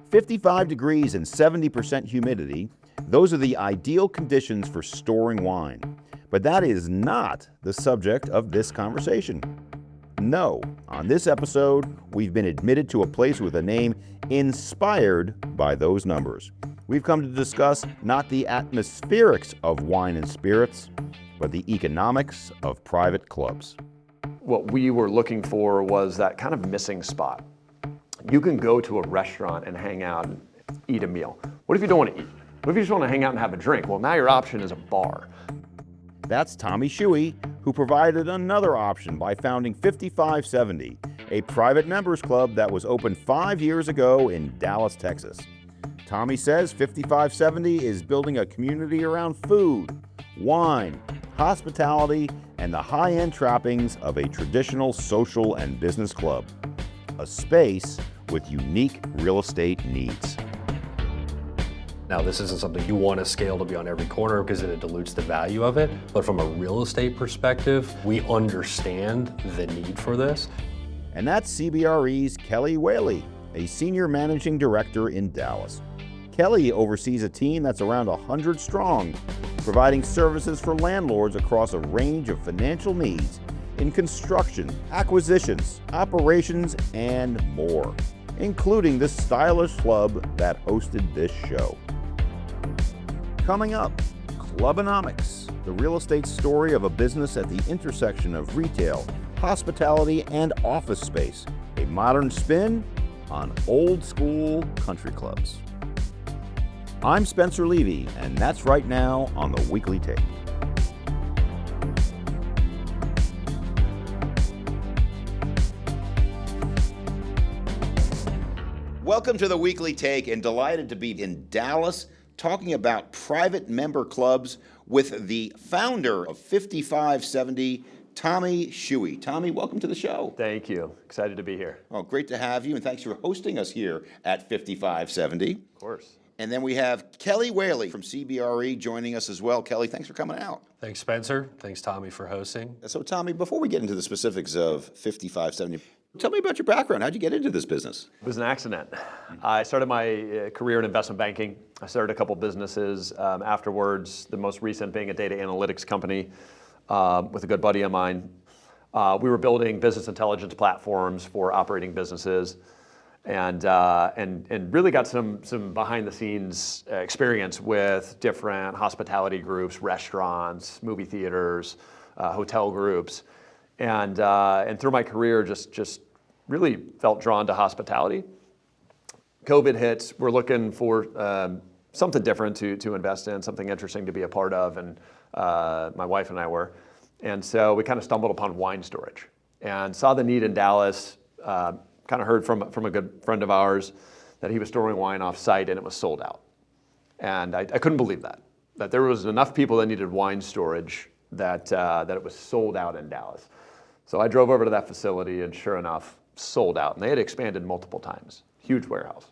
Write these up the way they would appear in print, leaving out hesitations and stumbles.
55 degrees and 70% humidity, those are the ideal conditions for storing wine. But that is not the subject of this conversation. No, on this episode, we've been admitted to a place with a name inspired by those numbers. We've come to discuss not the atmospherics of wine and spirits, but the economics of private clubs. What we were looking for was that kind of missing spot. You can go to a restaurant and hang out and eat a meal. What if you don't want to eat? What if you just want to hang out and have a drink? Well, now your option is a bar. That's Tommy Shuey, who provided another option by founding 5570, a private members club that was opened 5 years ago in Dallas, Texas. Tommy says 5570 is building a community around food, wine, hospitality, and the high-end trappings of a traditional social and business club. A space with unique real estate needs. Now, this isn't something you want to scale to be on every corner because it dilutes the value of it. But from a real estate perspective, we understand the need for this. And that's CBRE's Kelly Whaley, a senior managing director in Dallas. Kelly oversees a team that's around 100 strong, providing services for landlords across a range of financial needs in construction, acquisitions, operations, and more, including this stylish club that hosted this show. Coming up, Clubonomics, the real estate story of a business at the intersection of retail, hospitality, and office space, a modern spin on old school country clubs. I'm Spencer Levy, and that's right now on the Weekly Take. Welcome to the Weekly Take, and delighted to be in Dallas talking about private member clubs with the founder of 5570, Tommy Shuey. Tommy, welcome to the show. Thank you. Excited to be here. Oh, great to have you, and thanks for hosting us here at 5570. Of course. And then we have Kelly Whaley from CBRE joining us as well. Kelly, thanks for coming out. Thanks, Spencer. Thanks, Tommy, for hosting. So, Tommy, before we get into the specifics of 5570, tell me about your background. How'd you get into this business? It was an accident. I started my career in investment banking. I started a couple businesses afterwards, the most recent being a data analytics company with a good buddy of mine. We were building business intelligence platforms for operating businesses and really got some behind the scenes experience with different hospitality groups, restaurants, movie theaters, hotel groups. And through my career, just really felt drawn to hospitality. COVID hits. We're looking for something different to invest in, something interesting to be a part of, and my wife and I were. And so we kind of stumbled upon wine storage and saw the need in Dallas. Kind of heard from a good friend of ours that he was storing wine off site and it was sold out. And I couldn't believe that there was enough people that needed wine storage that it was sold out in Dallas. So I drove over to that facility and sure enough, sold out. And they had expanded multiple times, huge warehouse.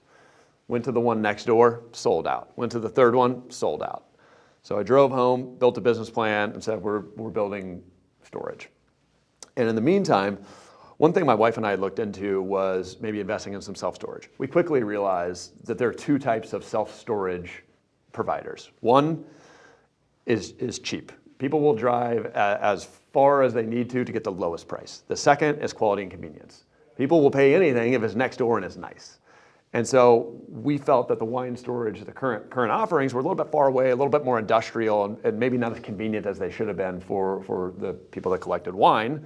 Went to the one next door, sold out. Went to the third one, sold out. So I drove home, built a business plan and said, we're building storage. And in the meantime, one thing my wife and I looked into was maybe investing in some self-storage. We quickly realized that there are two types of self-storage providers. One is cheap. People will drive as far as they need to get the lowest price. The second is quality and convenience. People will pay anything if it's next door and it's nice. And so we felt that the wine storage, the current offerings were a little bit far away, a little bit more industrial, and maybe not as convenient as they should have been for the people that collected wine.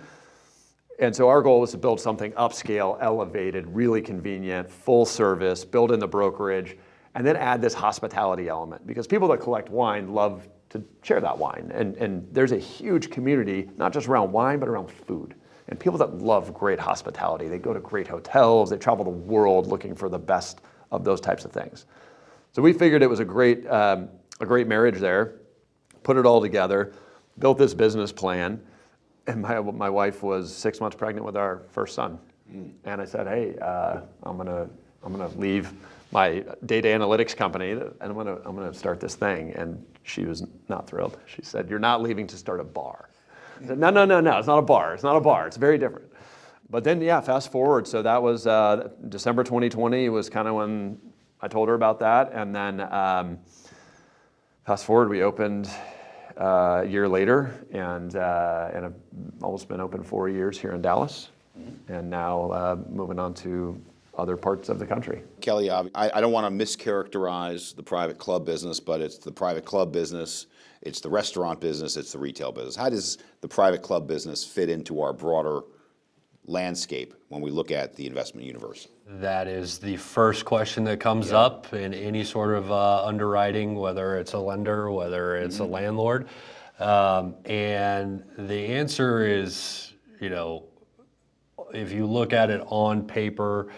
And so our goal was to build something upscale, elevated, really convenient, full service, build in the brokerage, and then add this hospitality element. Because people that collect wine love to share that wine. And there's a huge community, not just around wine, but around food. And people that love great hospitality. They go to great hotels, they travel the world looking for the best of those types of things. So we figured it was a great marriage there, put it all together, built this business plan. And my wife was 6 months pregnant with our first son. And I said, hey, I'm gonna leave my data analytics company and I'm gonna start this thing. And she was not thrilled. She said, you're not leaving to start a bar. I said, no, it's not a bar. It's not a bar. It's very different. But then, yeah, fast forward. So that was December 2020 was kind of when I told her about that, and then fast forward, we opened a year later, and I've almost been open 4 years here in Dallas, and now moving on to other parts of the country. Kelly, I don't want to mischaracterize the private club business, but it's the private club business, it's the restaurant business, it's the retail business. How does the private club business fit into our broader landscape when we look at the investment universe? That is the first question that comes up in any sort of underwriting, whether it's a lender, whether it's a landlord. And the answer is, if you look at it on paper,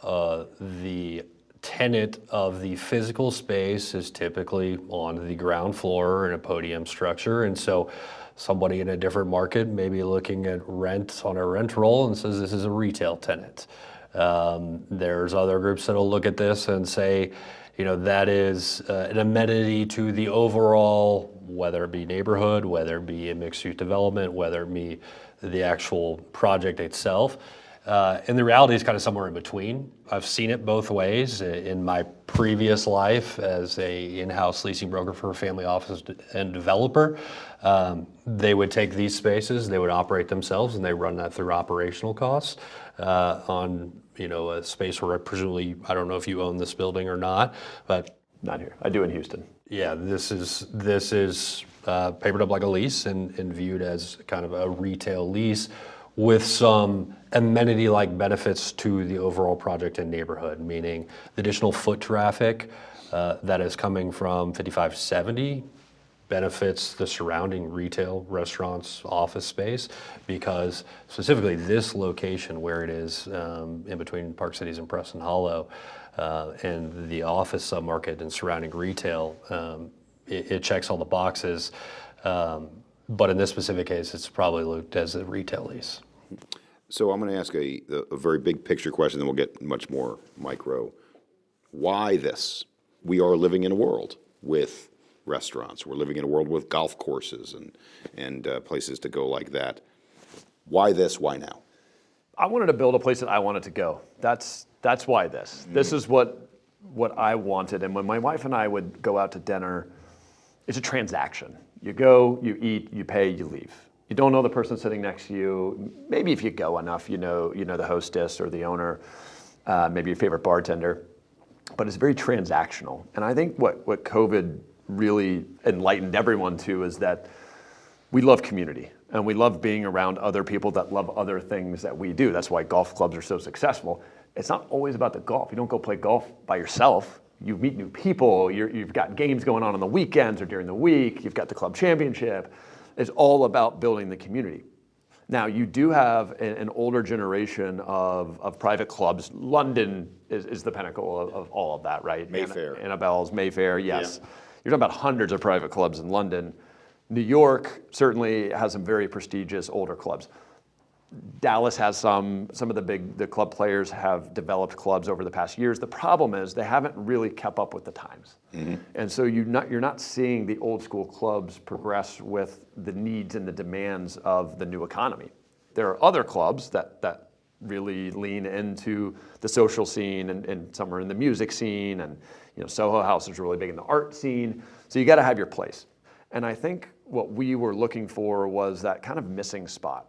the tenant of the physical space is typically on the ground floor in a podium structure. And so somebody in a different market may be looking at rent on a rent roll and says this is a retail tenant. There's other groups that'll look at this and say, that is an amenity to the overall, whether it be neighborhood, whether it be a mixed-use development, whether it be the actual project itself. And the reality is kind of somewhere in between. I've seen it both ways. In my previous life as a in-house leasing broker for a family office and developer, they would take these spaces, they would operate themselves, and they run that through operational costs on a space where presumably, I don't know if you own this building or not, but Not here. I do in Houston. yeah, this is papered up like a lease and viewed as kind of a retail lease with some amenity-like benefits to the overall project and neighborhood, meaning the additional foot traffic that is coming from 5570 benefits the surrounding retail, restaurants, office space, because specifically this location where it is in between Park Cities and Preston Hollow and the office submarket and surrounding retail, it checks all the boxes. But in this specific case, it's probably looked as a retail lease. So I'm going to ask a very big picture question, then we'll get much more micro. Why this? We are living in a world with restaurants. We're living in a world with golf courses and places to go like that. Why this? Why now? I wanted to build a place that I wanted to go. That's why this. This is what I wanted. And when my wife and I would go out to dinner, it's a transaction. You go, you eat, you pay, you leave. You don't know the person sitting next to you. Maybe if you go enough, you know the hostess or the owner, maybe your favorite bartender. But it's very transactional. And I think what COVID really enlightened everyone to is that we love community and we love being around other people that love other things that we do. That's why golf clubs are so successful. It's not always about the golf. You don't go play golf by yourself. You meet new people. You've got games going on the weekends or during the week. You've got the club championship. It's all about building the community. Now, you do have an older generation of private clubs. London is the pinnacle of all of that, right? Mayfair. Annabelle's, Mayfair, yes. Yeah. You're talking about hundreds of private clubs in London. New York certainly has some very prestigious older clubs. Dallas has some of the club players have developed clubs over the past years. The problem is they haven't really kept up with the times. Mm-hmm. And so you're not seeing the old school clubs progress with the needs and the demands of the new economy. There are other clubs that really lean into the social scene and some are in the music scene, and Soho House is really big in the art scene. So you got to have your place. And I think what we were looking for was that kind of missing spot.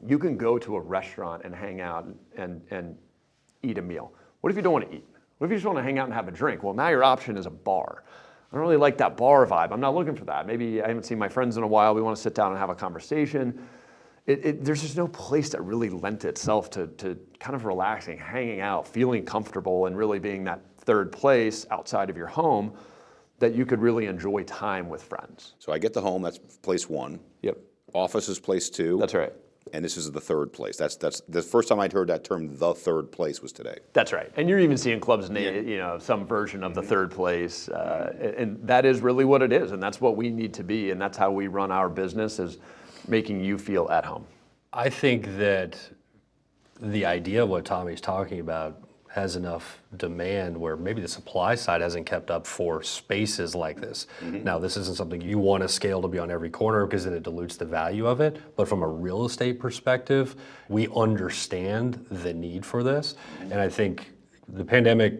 You can go to a restaurant and hang out and eat a meal. What if you don't want to eat? What if you just want to hang out and have a drink? Well, now your option is a bar. I don't really like that bar vibe. I'm not looking for that. Maybe I haven't seen my friends in a while. We want to sit down and have a conversation. There's just no place that really lent itself to kind of relaxing, hanging out, feeling comfortable, and really being that third place outside of your home that you could really enjoy time with friends. So I get the home, that's place one. Yep. Office is place two. That's right. And this is the third place. That's the first time I'd heard that term, the third place, was today. That's right. And you're even seeing clubs name, some version of the third place. And that is really what it is. And that's what we need to be. And that's how we run our business, is making you feel at home. I think that the idea of what Tommy's talking about has enough demand where maybe the supply side hasn't kept up for spaces like this. Mm-hmm. Now, this isn't something you want to scale to be on every corner because then it dilutes the value of it. But from a real estate perspective, we understand the need for this. Mm-hmm. And I think the pandemic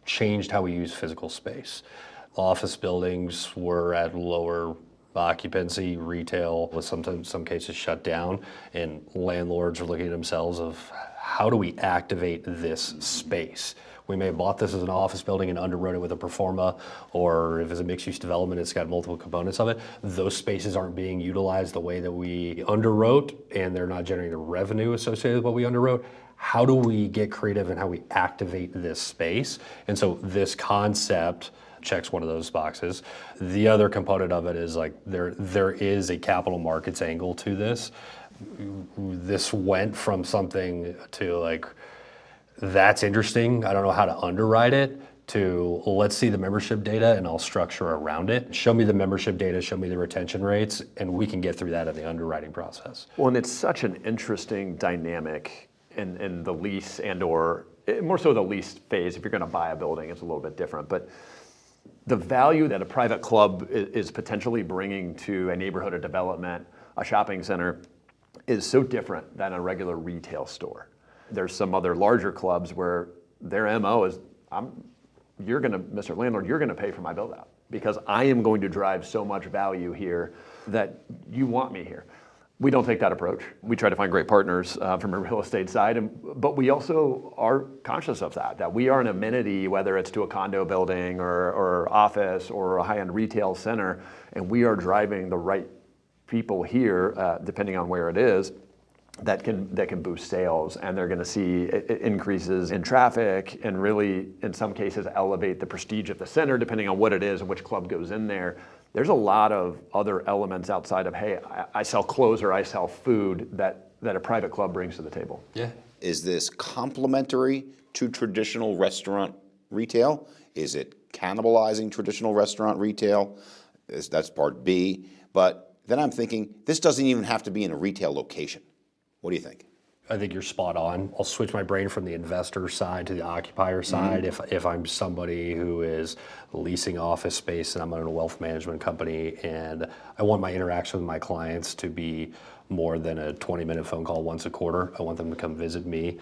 changed how we use physical space. Office buildings were at lower occupancy, retail was sometimes some cases shut down, and landlords are looking at themselves of how do we activate this space? We may have bought this as an office building and underwrote it with a pro forma, or if it's a mixed-use development, it's got multiple components of it. Those spaces aren't being utilized the way that we underwrote, and they're not generating the revenue associated with what we underwrote. How do we get creative in how we activate this space? And so this concept checks one of those boxes. The other component of it is like there is a capital markets angle to this. This went from something to like, that's interesting, I don't know how to underwrite it, to let's see the membership data and I'll structure around it. Show me the membership data, show me the retention rates, and we can get through that in the underwriting process. Well, and it's such an interesting dynamic in the lease and or more so the lease phase. If you're going to buy a building, it's a little bit different. But the value that a private club is potentially bringing to a neighborhood, a development, a shopping center is so different than a regular retail store. There's some other larger clubs where their MO is, Mr. Landlord, you're gonna pay for my build out because I am going to drive so much value here that you want me here. We don't take that approach. We try to find great partners from a real estate side, but we also are conscious of that we are an amenity, whether it's to a condo building or office or a high-end retail center, and we are driving the right people here, depending on where it is, that can boost sales, and they're going to see increases in traffic and really, in some cases, elevate the prestige of the center, depending on what it is and which club goes in there. There's a lot of other elements outside of, hey, I sell clothes or I sell food that a private club brings to the table. Yeah. Is this complementary to traditional restaurant retail? Is it cannibalizing traditional restaurant retail? That's part B. But then I'm thinking, this doesn't even have to be in a retail location. What do you think? I think you're spot on. I'll switch my brain from the investor side to the occupier side. If I'm somebody who is leasing office space and I'm in a wealth management company and I want my interaction with my clients to be more than a 20-minute phone call once a quarter, I want them to come visit me.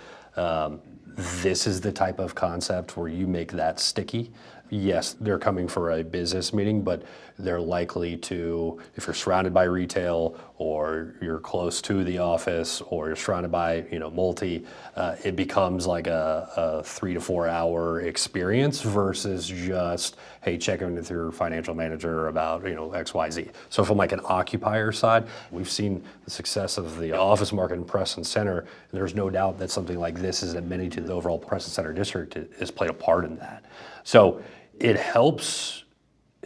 This is the type of concept where you make that sticky. Yes, they're coming for a business meeting, but they're likely to, if you're surrounded by retail or you're close to the office or you're surrounded by, multi, it becomes like a 3 to 4 hour experience versus just, hey, check in with your financial manager about, X, Y, Z. So from like an occupier side, we've seen the success of the office market in Preston Center. And there's no doubt that something like this is amenity to the overall Preston Center district has played a part in that. So it helps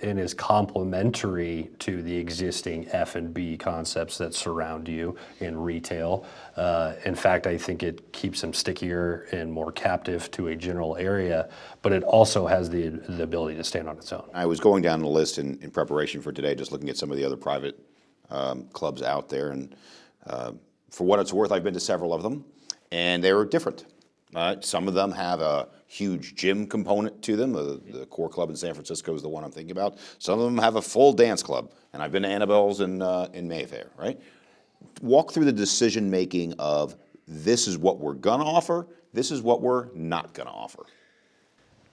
and is complementary to the existing F&B concepts that surround you in retail. In fact, I think it keeps them stickier and more captive to a general area, but it also has the ability to stand on its own. I was going down the list in preparation for today, just looking at some of the other private clubs out there, and for what it's worth, I've been to several of them, and they were different. Some of them have a huge gym component to them. The core club in San Francisco is the one I'm thinking about. Some of them have a full dance club, and I've been to Annabelle's in Mayfair, right? Walk through the decision making of this is what we're gonna offer, this is what we're not gonna offer.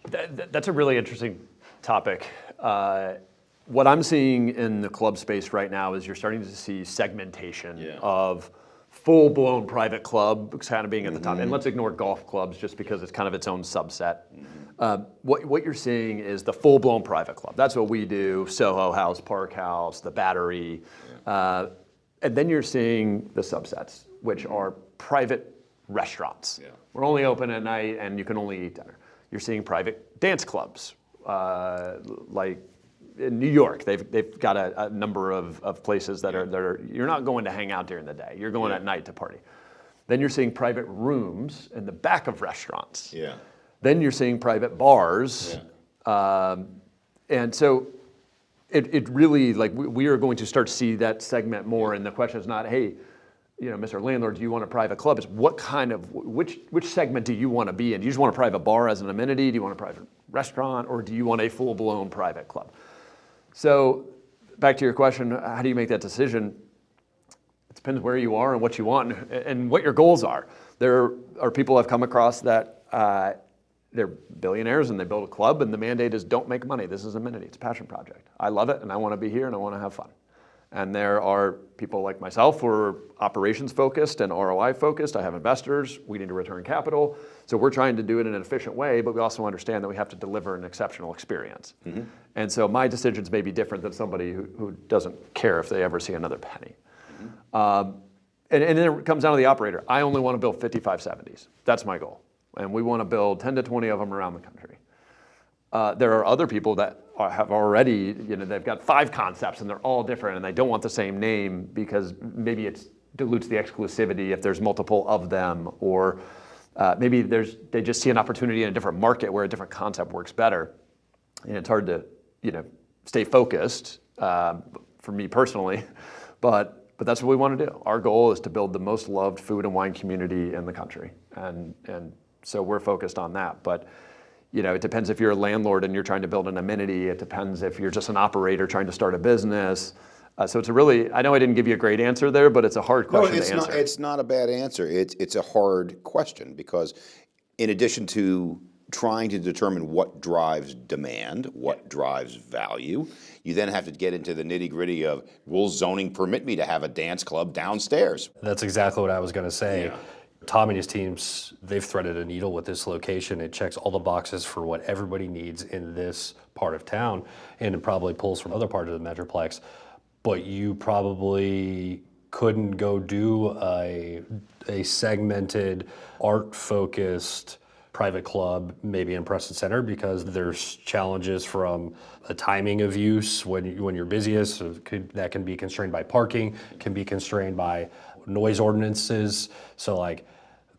That's a really interesting topic. What I'm seeing in the club space right now is you're starting to see segmentation of full-blown private club kind of being at the top. And let's ignore golf clubs just because it's kind of its own subset. What you're seeing is the full-blown private club. That's what we do, Soho House, Park House, the Battery. And then you're seeing the subsets, which are private restaurants. We're only open at night and you can only eat dinner. You're seeing private dance clubs, like in New York, they've got a number of places that are you're not going to hang out during the day. You're going at night to party. Then you're seeing private rooms in the back of restaurants. Then you're seeing private bars. And so it really, like, we are going to start to see that segment more. And the question is not, hey, Mr. Landlord, do you want a private club? It's what kind of, which segment do you want to be in? Do you just want a private bar as an amenity? Do you want a private restaurant? Or do you want a full-blown private club? So back to your question, how do you make that decision? It depends where you are and what you want and what your goals are. There are people I've come across that they're billionaires and they build a club and the mandate is don't make money. This is amenity. It's a passion project. I love it and I want to be here and I want to have fun. And there are people like myself who are operations focused and ROI focused. I have investors. We need to return capital. So we're trying to do it in an efficient way, but we also understand that we have to deliver an exceptional experience. And so my decisions may be different than somebody who doesn't care if they ever see another penny. And then it comes down to the operator. I only want to build 5570s. That's my goal. And we want to build 10 to 20 of them around the country. There are other people that have already, they've got 5 concepts and they're all different and they don't want the same name because maybe it dilutes the exclusivity if there's multiple of them, or maybe they just see an opportunity in a different market where a different concept works better. And it's hard to, stay focused for me personally, but that's what we want to do. Our goal is to build the most loved food and wine community in the country. And so we're focused on that. But it depends if you're a landlord and you're trying to build an amenity. It depends if you're just an operator trying to start a business. So it's I know I didn't give you a great answer there, but it's a hard question to answer. It's not a bad answer. It's a hard question because in addition to trying to determine what drives demand, what drives value, you then have to get into the nitty-gritty of, will zoning permit me to have a dance club downstairs? That's exactly what I was going to say. Yeah. Tom and his teams, they've threaded a needle with this location. It checks all the boxes for what everybody needs in this part of town, and it probably pulls from other parts of the Metroplex. But you probably couldn't go do a segmented, art-focused private club, maybe in Preston Center, because there's challenges from the timing of use when you're busiest. So that can be constrained by parking, can be constrained by noise ordinances. So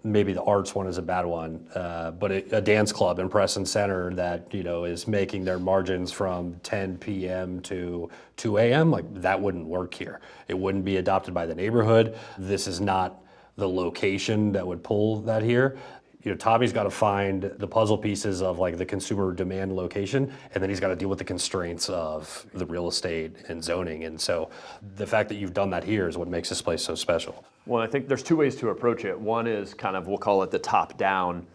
maybe the arts one is a bad one, but a dance club in Preston Center that is making their margins from 10 p.m. to 2 a.m. That wouldn't work here. It wouldn't be adopted by the neighborhood. This is not the location that would pull that here. Tommy's got to find the puzzle pieces of the consumer demand location, and then he's got to deal with the constraints of the real estate and zoning. And so the fact that you've done that here is what makes this place so special. Well, I think there's 2 ways to approach it. One is we'll call it the top down.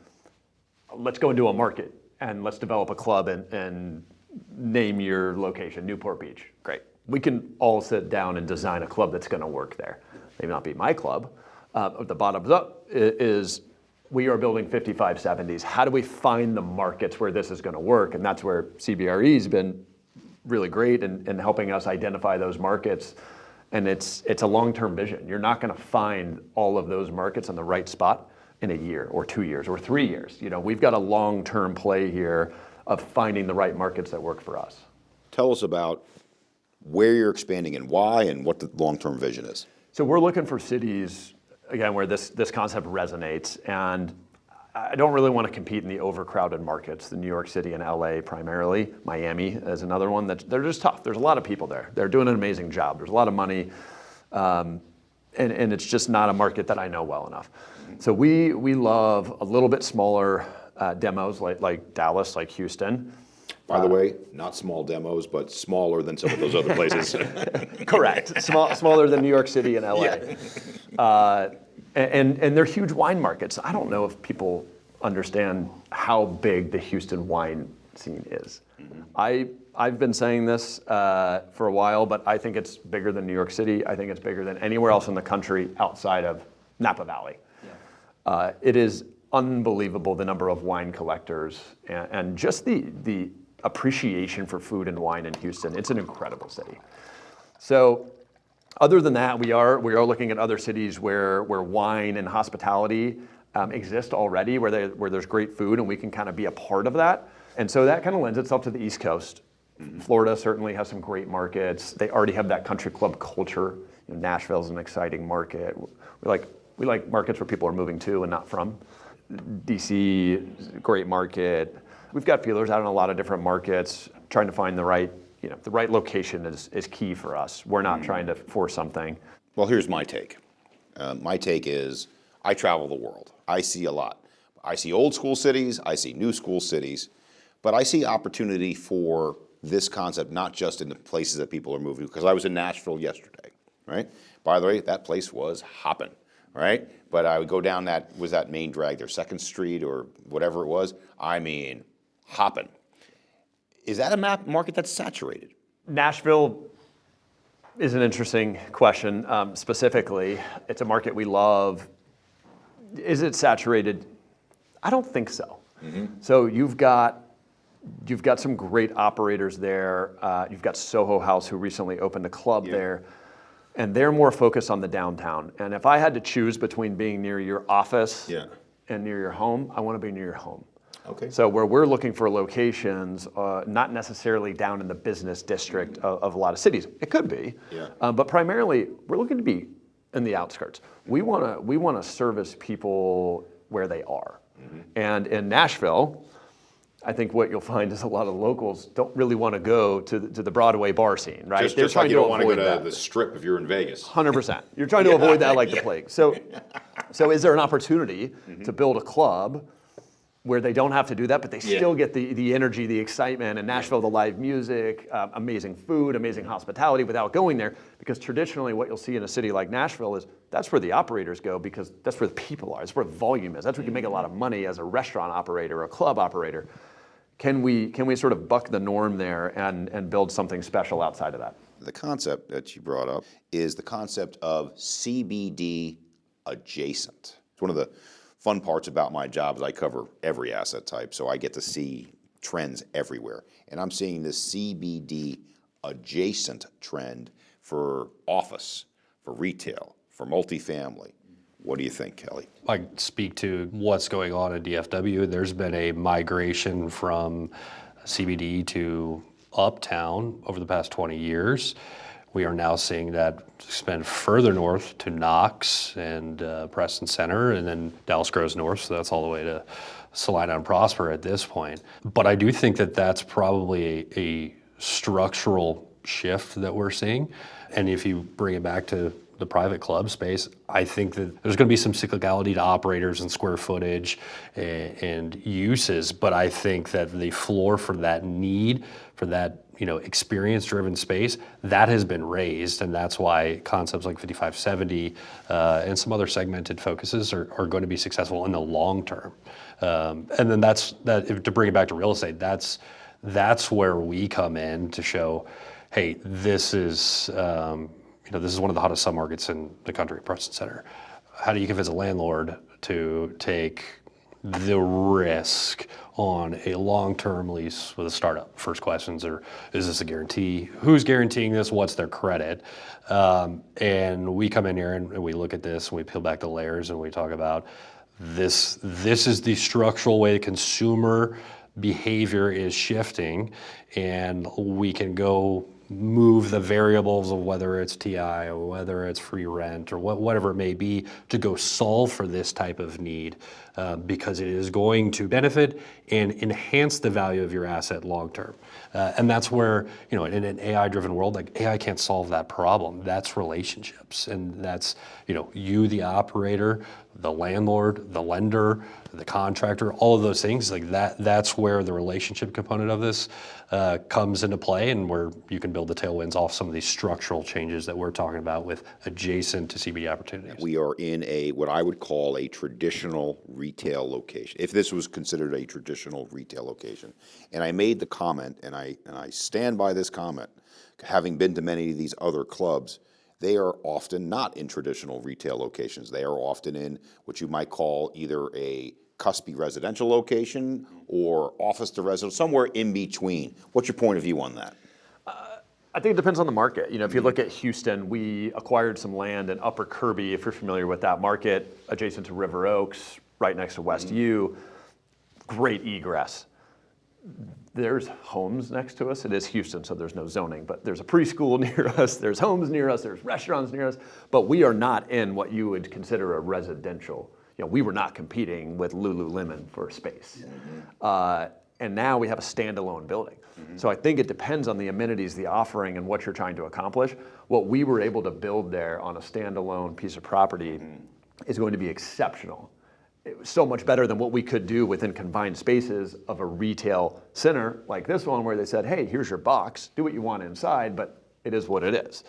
Let's go into a market and let's develop a club and name your location, Newport Beach. Great. We can all sit down and design a club that's going to work there. Maybe not be my club. The bottoms up is, we are building 5570s. How do we find the markets where this is going to work? And that's where CBRE has been really great in helping us identify those markets. And it's a long-term vision. You're not going to find all of those markets in the right spot in a year or 2 years or 3 years. We've got a long-term play here of finding the right markets that work for us. Tell us about where you're expanding and why and what the long-term vision is. So we're looking for cities, again, where this concept resonates. And I don't really want to compete in the overcrowded markets, the New York City and LA primarily. Miami is another one that they're just tough. There's a lot of people there. They're doing an amazing job. There's a lot of money. And it's just not a market that I know well enough. So we love a little bit smaller demos like Dallas, like Houston. By the way, not small demos, but smaller than some of those other places. Correct. Smaller than New York City and LA. Yeah. And they're huge wine markets. I don't know if people understand how big the Houston wine scene is. Mm-hmm. I've been saying this for a while, but I think it's bigger than New York City. I think it's bigger than anywhere else in the country outside of Napa Valley. Yeah. It is unbelievable the number of wine collectors and just the appreciation for food and wine in Houston. It's an incredible city. So other than that, we are looking at other cities where wine and hospitality exist already, where there's great food and we can kind of be a part of that. And so that kind of lends itself to the East Coast. Mm-hmm. Florida certainly has some great markets. They already have that country club culture. Nashville's an exciting market. We like markets where people are moving to and not from. DC, great market. We've got feelers out in a lot of different markets, trying to find the right location is key for us. We're not trying to force something. Well, here's my take. My take is I travel the world. I see a lot. I see old school cities. I see new school cities. But I see opportunity for this concept, not just in the places that people are moving to. Because I was in Nashville yesterday, right? By the way, that place was hopping. right? But I would go down that main drag there, 2nd Street or whatever it was. I mean, hopping. Is that a market that's saturated? Nashville is an interesting question. Specifically, it's a market we love. Is it saturated? I don't think so. So you've got some great operators there. You've got Soho House, who recently opened a club there, and they're more focused on the downtown. And if I had to choose between being near your office and near your home, I want to be near your home. Okay. So where we're looking for locations, not necessarily down in the business district of a lot of cities. It could be, but primarily we're looking to be in the outskirts. We want to service people where they are. And in Nashville, I think what you'll find is a lot of locals don't really want to go to the Broadway bar scene, right? Just like you don't want to go to the Strip if you're in Vegas. 100%. You're trying to avoid that like the plague. So is there an opportunity to build a club where they don't have to do that, but they still get the energy, the excitement, and Nashville, the live music, amazing food, amazing hospitality without going there? Because traditionally what you'll see in a city like Nashville is that's where the operators go, because that's where the people are, that's where the volume is. That's where you can make a lot of money as a restaurant operator or a club operator. Can we sort of buck the norm there and build something special outside of that? The concept that you brought up is the concept of CBD adjacent. It's one of the fun parts about my job is I cover every asset type, so I get to see trends everywhere. And I'm seeing this CBD adjacent trend for office, for retail, for multifamily. What do you think, Kelly? I speak to what's going on in DFW. There's been a migration from CBD to uptown over the past 20 years. We are now seeing that expand further north to Knox and Preston Center, and then Dallas grows north, so that's all the way to Salina and Prosper at this point. But I do think that that's probably a structural shift that we're seeing. And if you bring it back to the private club space, I think that there's going to be some cyclicality to operators and square footage and uses, but I think that the floor for that need, for that experience-driven space, that has been raised, and that's why concepts like 5570 and some other segmented focuses are going to be successful in the long term. And then to bring it back to real estate, that's where we come in to show, hey, this is this is one of the hottest submarkets in the country, Preston Center. How do you convince a landlord to take the risk on a long-term lease with a startup? First questions are, is this a guarantee? Who's guaranteeing this? What's their credit? And we come in here and we look at this and we peel back the layers and we talk about this is the structural way consumer behavior is shifting, and we can go move the variables of whether it's TI or whether it's free rent or whatever it may be to go solve for this type of need, because it is going to benefit and enhance the value of your asset long term. And that's where, in an AI-driven world, like AI can't solve that problem. That's relationships, and that's, you, the operator, the landlord, the lender, the contractor, all of those things, like that's where the relationship component of this comes into play, and where you can build the tailwinds off some of these structural changes that we're talking about with adjacent to CBD opportunities. We are in what I would call a traditional retail location, if this was considered a traditional retail location. And I made the comment, and I stand by this comment, having been to many of these other clubs, they are often not in traditional retail locations. They are often in what you might call either a cuspy residential location or office to residential, somewhere in between. What's your point of view on that? I think it depends on the market. If you look at Houston, we acquired some land in Upper Kirby, if you're familiar with that market, adjacent to River Oaks, right next to West U. Great egress. There's homes next to us. It is Houston, so there's no zoning, but there's a preschool near us, there's homes near us, there's restaurants near us, but we are not in what you would consider a residential. We were not competing with Lululemon for space. And now we have a standalone building. So I think it depends on the amenities, the offering, and what you're trying to accomplish. What we were able to build there on a standalone piece of property is going to be exceptional. It was so much better than what we could do within confined spaces of a retail center like this one, where they said, hey, here's your box, do what you want inside, but it is what it is.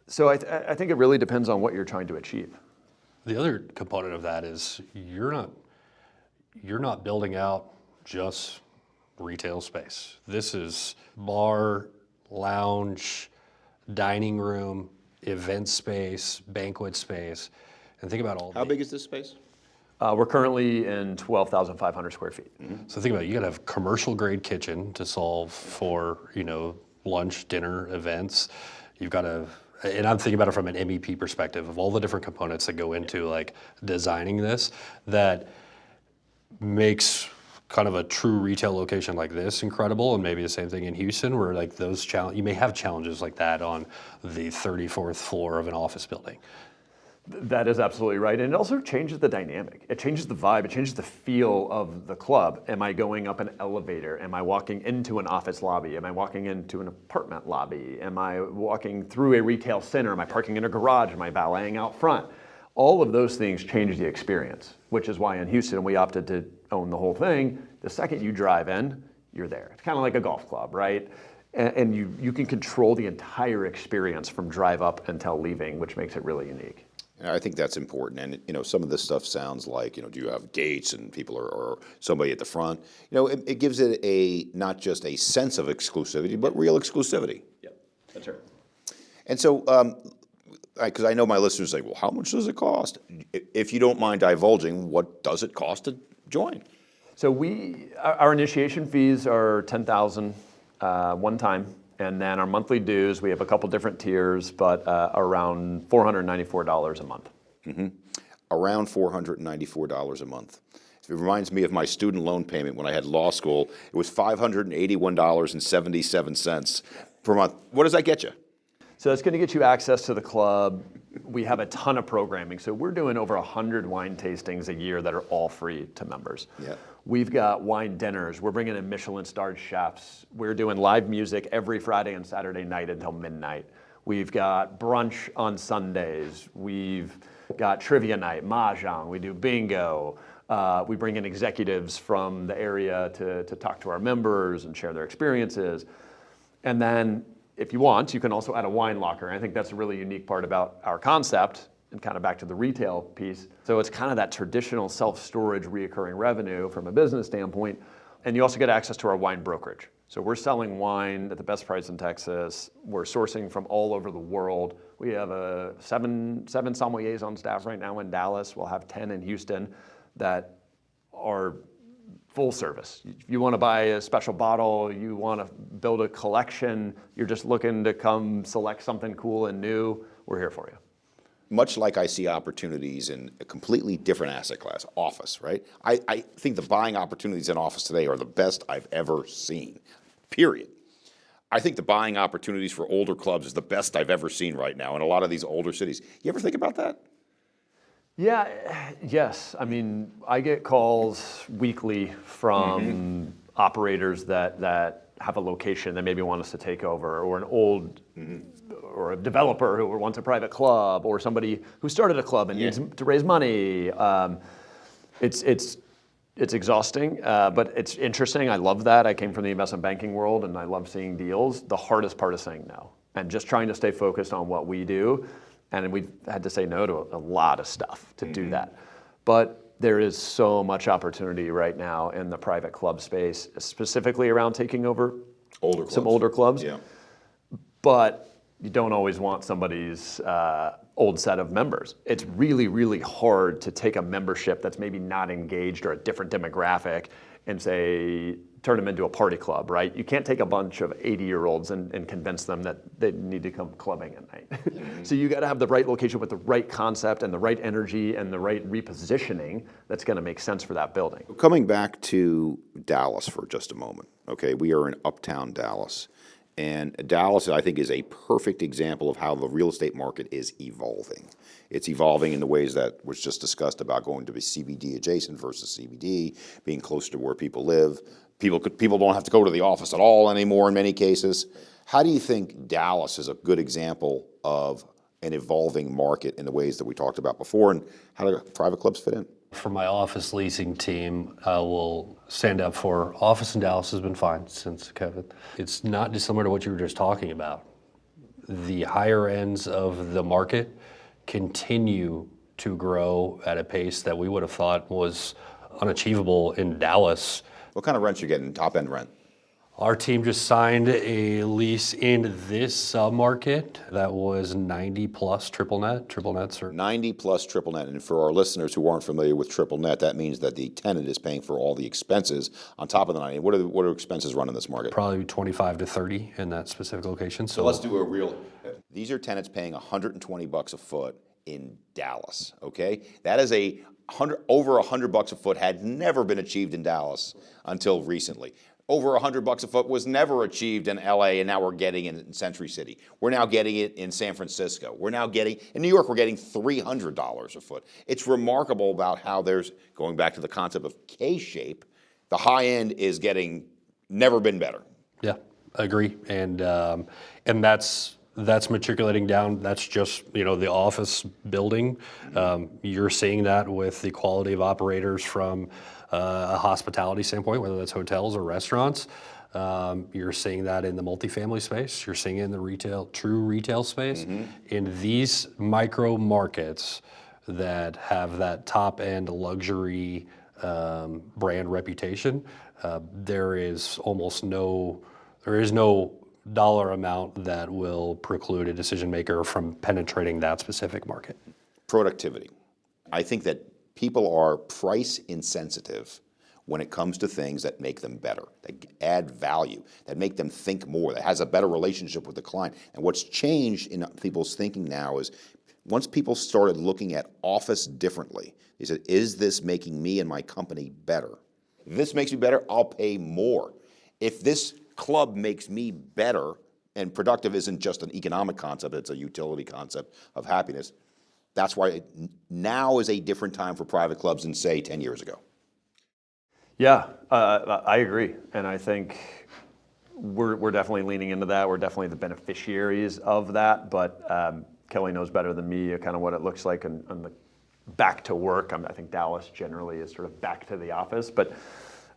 So I think it really depends on what you're trying to achieve. The other component of that is you're not building out just retail space. This is bar, lounge, dining room, event space, banquet space, and think about all. How big is this space? We're currently in 12,500 square feet. So think about it, you gotta have commercial grade kitchen to solve for, lunch, dinner, events. You've got to, and I'm thinking about it from an MEP perspective of all the different components that go into like designing this, that makes kind of a true retail location like this incredible, and maybe the same thing in Houston where like you may have challenges like that on the 34th floor of an office building. That is absolutely right. And it also changes the dynamic. It changes the vibe. It changes the feel of the club. Am I going up an elevator? Am I walking into an office lobby? Am I walking into an apartment lobby? Am I walking through a retail center? Am I parking in a garage? Am I valeting out front? All of those things change the experience, which is why in Houston we opted to own the whole thing. The second you drive in, you're there. It's kind of like a golf club, right? And you can control the entire experience from drive up until leaving, which makes it really unique. I think that's important. And, some of this stuff sounds like, do you have gates and people or somebody at the front? It gives it not just a sense of exclusivity, but real exclusivity. Yep, that's right. And so, because I know my listeners say, well, how much does it cost? If you don't mind divulging, what does it cost to join? So our initiation fees are $10,000 one time. And then our monthly dues, we have a couple different tiers, but around $494 a month. Mm-hmm. Around $494 a month. It reminds me of my student loan payment when I had law school. It was $581.77 per month. What does that get you? So it's going to get you access to the club. We have a ton of programming. So we're doing over 100 wine tastings a year that are all free to members. Yeah. We've got wine dinners. We're bringing in Michelin-starred chefs. We're doing live music every Friday and Saturday night until midnight. We've got brunch on Sundays. We've got trivia night, mahjong. We do bingo. We bring in executives from the area to talk to our members and share their experiences. And then if you want, you can also add a wine locker. And I think that's a really unique part about our concept, and kind of back to the retail piece. So it's kind of that traditional self-storage reoccurring revenue from a business standpoint. And you also get access to our wine brokerage. So we're selling wine at the best price in Texas. We're sourcing from all over the world. We have seven sommeliers on staff right now in Dallas. We'll have 10 in Houston that are full service. If you want to buy a special bottle, you want to build a collection, you're just looking to come select something cool and new, we're here for you. Much like I see opportunities in a completely different asset class, office, right? I think the buying opportunities in office today are the best I've ever seen, period. I think the buying opportunities for older clubs is the best I've ever seen right now in a lot of these older cities. You ever think about that? Yeah, yes. I mean, I get calls weekly from operators that have a location that maybe want us to take over, or an old or a developer who wants a private club, or somebody who started a club and needs to raise money. It's exhausting, but it's interesting. I love that. I came from the investment banking world, and I love seeing deals. The hardest part is saying no, and just trying to stay focused on what we do. And we've had to say no to a lot of stuff to do that. But there is so much opportunity right now in the private club space, specifically around taking over some older clubs. Yeah. But you don't always want somebody's old set of members. It's really, really hard to take a membership that's maybe not engaged or a different demographic and say, turn them into a party club, right? You can't take a bunch of 80-year-olds and convince them that they need to come clubbing at night. So you got to have the right location with the right concept and the right energy and the right repositioning that's going to make sense for that building. Coming back to Dallas for just a moment, okay? We are in uptown Dallas. And Dallas, I think, is a perfect example of how the real estate market is evolving. It's evolving in the ways that was just discussed about going to be CBD adjacent versus CBD, being close to where people live. People don't have to go to the office at all anymore in many cases. How do you think Dallas is a good example of an evolving market in the ways that we talked about before, and how do private clubs fit in? For my office leasing team, will stand up for office in Dallas has been fine since COVID. It's not dissimilar to what you were just talking about. The higher ends of the market continue to grow at a pace that we would have thought was unachievable in Dallas. What kind of rents you getting, top end rent? Our team just signed a lease in this submarket that was 90 plus triple net. Triple nets are 90 plus triple net. And for our listeners who aren't familiar with triple net, that means that the tenant is paying for all the expenses on top of the 90. What are expenses run in this market? probably 25 to 30 in that specific location. So let's do a real, these are tenants paying $120 a foot in Dallas, okay? That is over $100 a foot had never been achieved in Dallas until recently. Over $100 a foot was never achieved in LA, and now we're getting it in Century City. We're now getting it in San Francisco. We're now getting, in New York, we're getting $300 a foot. It's remarkable about how there's, going back to the concept of K-shape, the high end is getting, never been better. Yeah, I agree. And that's matriculating down. That's just, the office building. You're seeing that with the quality of operators from a hospitality standpoint, whether that's hotels or restaurants. You're seeing that in the multifamily space. You're seeing it in the true retail space. In these micro markets that have that top end luxury brand reputation, there is no dollar amount that will preclude a decision maker from penetrating that specific market. Productivity. I think that people are price insensitive when it comes to things that make them better, that add value, that make them think more, that has a better relationship with the client. And what's changed in people's thinking now is once people started looking at office differently, they said, is this making me and my company better? If this makes me better, I'll pay more. If this club makes me better, and productive isn't just an economic concept, it's a utility concept of happiness. That's why now is a different time for private clubs than, say, 10 years ago. Yeah, I agree. And I think we're definitely leaning into that. We're definitely the beneficiaries of that. But Kelly knows better than me kind of what it looks like on the back to work. I think Dallas generally is sort of back to the office. But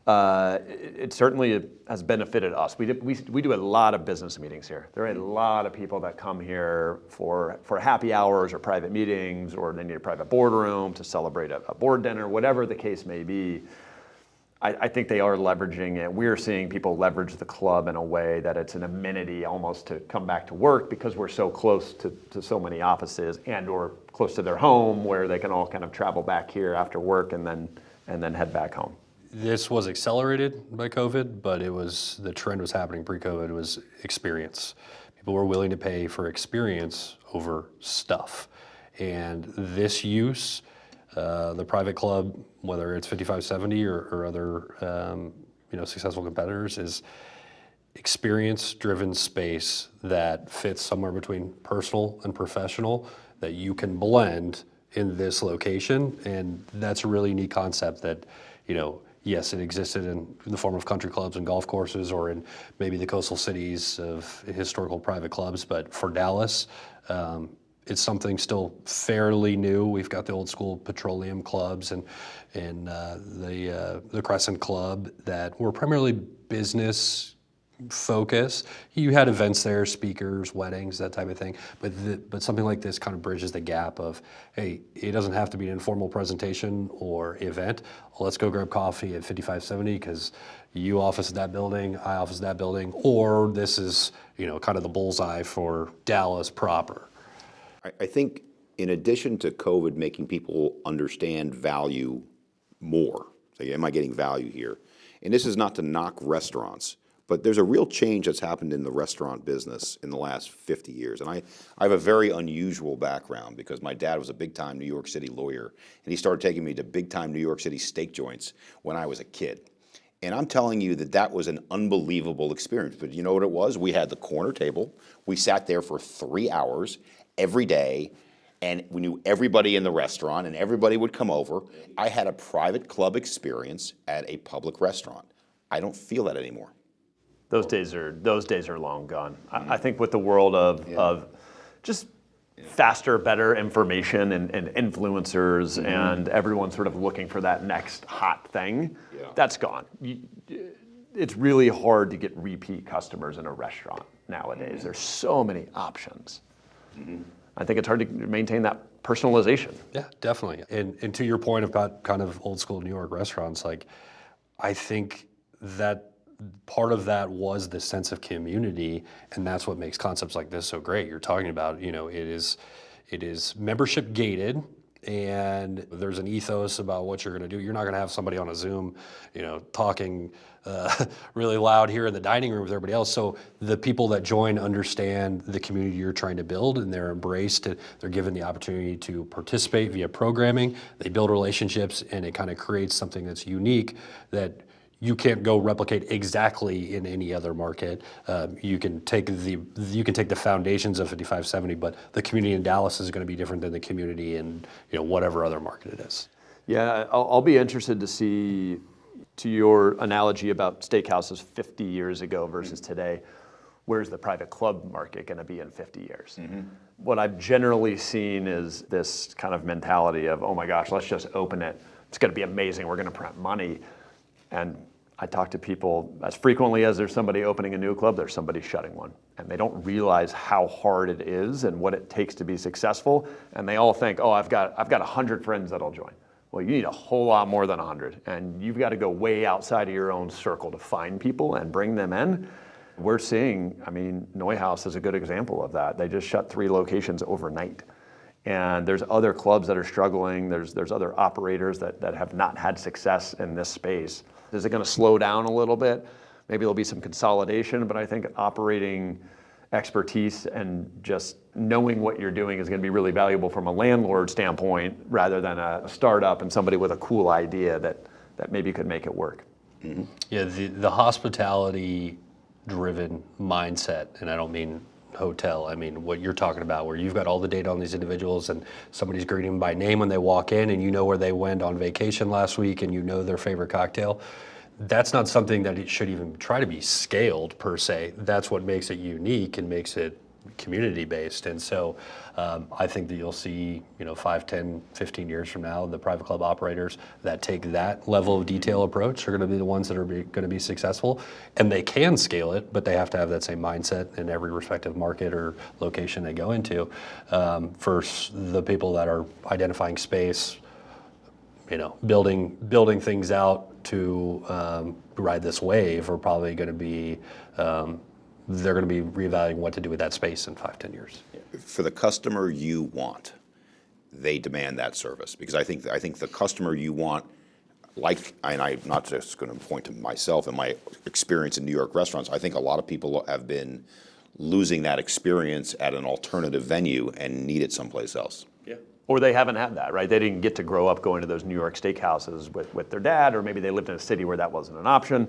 it certainly has benefited us. We do a lot of business meetings here. There are a lot of people that come here for happy hours or private meetings, or they need a private boardroom to celebrate a board dinner, whatever the case may be. I think they are leveraging it. We're seeing people leverage the club in a way that it's an amenity almost to come back to work because we're so close to so many offices and or close to their home where they can all kind of travel back here after work and then head back home. This was accelerated by COVID, but the trend was happening pre-COVID, was experience. People were willing to pay for experience over stuff. And this use, the private club, whether it's 5570 or other successful competitors, is experience-driven space that fits somewhere between personal and professional that you can blend in this location. And that's a really neat concept that, yes, it existed in the form of country clubs and golf courses or in maybe the coastal cities of historical private clubs. But for Dallas, it's something still fairly new. We've got the old school petroleum clubs and the Crescent Club that were primarily business focus. You had events there, speakers, weddings, that type of thing. But something like this kind of bridges the gap of, hey, it doesn't have to be an informal presentation or event. Well, let's go grab coffee at 5570 because you office at that building, I office at that building, or this is kind of the bullseye for Dallas proper. I think in addition to COVID making people understand value more, say, am I getting value here? And this is not to knock restaurants, but there's a real change that's happened in the restaurant business in the last 50 years. And I have a very unusual background because my dad was a big-time New York City lawyer, and he started taking me to big-time New York City steak joints when I was a kid. And I'm telling you that was an unbelievable experience. But you know what it was? We had the corner table. We sat there for 3 hours every day, and we knew everybody in the restaurant, and everybody would come over. I had a private club experience at a public restaurant. I don't feel that anymore. Those days are long gone. I think with the world of just faster, better information and influencers and everyone sort of looking for that next hot thing, that's gone. It's really hard to get repeat customers in a restaurant nowadays. There's so many options. I think it's hard to maintain that personalization. Yeah, definitely. And to your point about kind of old school New York restaurants, like I think that part of that was the sense of community, and that's what makes concepts like this so great. You're talking about, it is membership gated, and there's an ethos about what you're going to do. You're not going to have somebody on a Zoom, talking really loud here in the dining room with everybody else. So the people that join understand the community you're trying to build, and they're embraced. They're given the opportunity to participate via programming. They build relationships, and it kind of creates something that's unique that you can't go replicate exactly in any other market. You can take the foundations of 5570, but the community in Dallas is going to be different than the community in whatever other market it is. Yeah, I'll be interested to see, to your analogy about steakhouses 50 years ago versus today, where's the private club market going to be in 50 years? Mm-hmm. What I've generally seen is this kind of mentality of, oh my gosh, let's just open it. It's going to be amazing. We're going to print money. And I talk to people as frequently as there's somebody opening a new club, there's somebody shutting one. And they don't realize how hard it is and what it takes to be successful. And they all think, oh, I've got 100 friends that'll join. Well, you need a whole lot more than 100. And you've got to go way outside of your own circle to find people and bring them in. We're seeing, Neuhaus is a good example of that. They just shut 3 locations overnight. And there's other clubs that are struggling. There's other operators that have not had success in this space. Is it going to slow down a little bit? Maybe there'll be some consolidation, but I think operating expertise and just knowing what you're doing is going to be really valuable from a landlord standpoint rather than a startup and somebody with a cool idea that maybe could make it work. Mm-hmm. Yeah, the hospitality-driven mindset, and I don't mean hotel. I mean, what you're talking about, where you've got all the data on these individuals and somebody's greeting them by name when they walk in, and you know where they went on vacation last week, and you know their favorite cocktail. That's not something that it should even try to be scaled per se. That's what makes it unique and makes it community-based. And so I think that you'll see, 5, 10, 15 years from now, the private club operators that take that level of detail approach are going to be the ones that are going to be successful. And they can scale it, but they have to have that same mindset in every respective market or location they go into. For the people that are identifying space, building things out to ride this wave are probably going to be they're going to be reevaluating what to do with that space in 5, 10 years. For the customer you want, they demand that service, because I think the customer you want, and I'm not just going to point to myself and my experience in New York restaurants. I think a lot of people have been losing that experience at an alternative venue and need it someplace else. Yeah. Or they haven't had that, right? They didn't get to grow up going to those New York steakhouses with their dad, or maybe they lived in a city where that wasn't an option.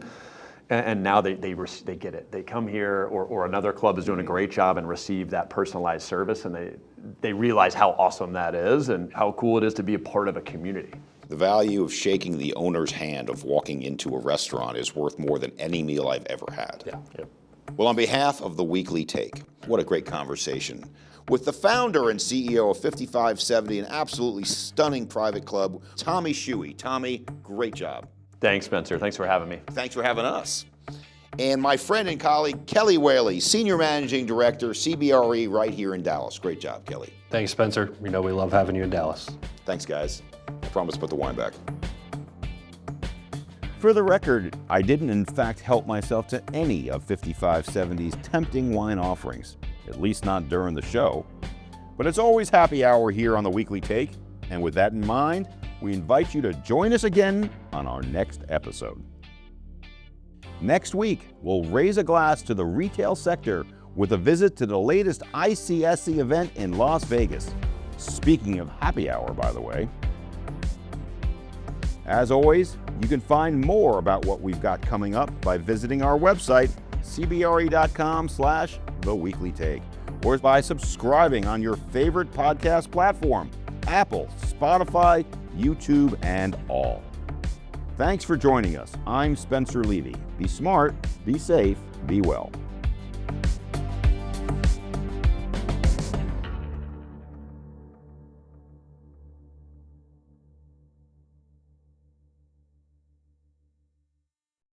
And now they get it. They come here, or another club is doing a great job and receive that personalized service, and they realize how awesome that is and how cool it is to be a part of a community. The value of shaking the owner's hand of walking into a restaurant is worth more than any meal I've ever had. Yeah. Yep. Well, on behalf of the Weekly Take, what a great conversation with the founder and CEO of 5570, an absolutely stunning private club, Tommy Shuey. Tommy, great job. Thanks, Spencer. Thanks for having me. Thanks for having us. And my friend and colleague, Kelly Whaley, Senior Managing Director, CBRE, right here in Dallas. Great job, Kelly. Thanks, Spencer. We love having you in Dallas. Thanks, guys. I promise to put the wine back. For the record, I didn't in fact help myself to any of 5570's tempting wine offerings, at least not during the show. But it's always happy hour here on the Weekly Take, and with that in mind, we invite you to join us again on our next episode. Next week, we'll raise a glass to the retail sector with a visit to the latest ICSC event in Las Vegas. Speaking of happy hour, by the way. As always, you can find more about what we've got coming up by visiting our website, cbre.com/theweeklytake, or by subscribing on your favorite podcast platform, Apple, Spotify, YouTube, and all. Thanks for joining us. I'm Spencer Levy. Be smart, be safe, be well.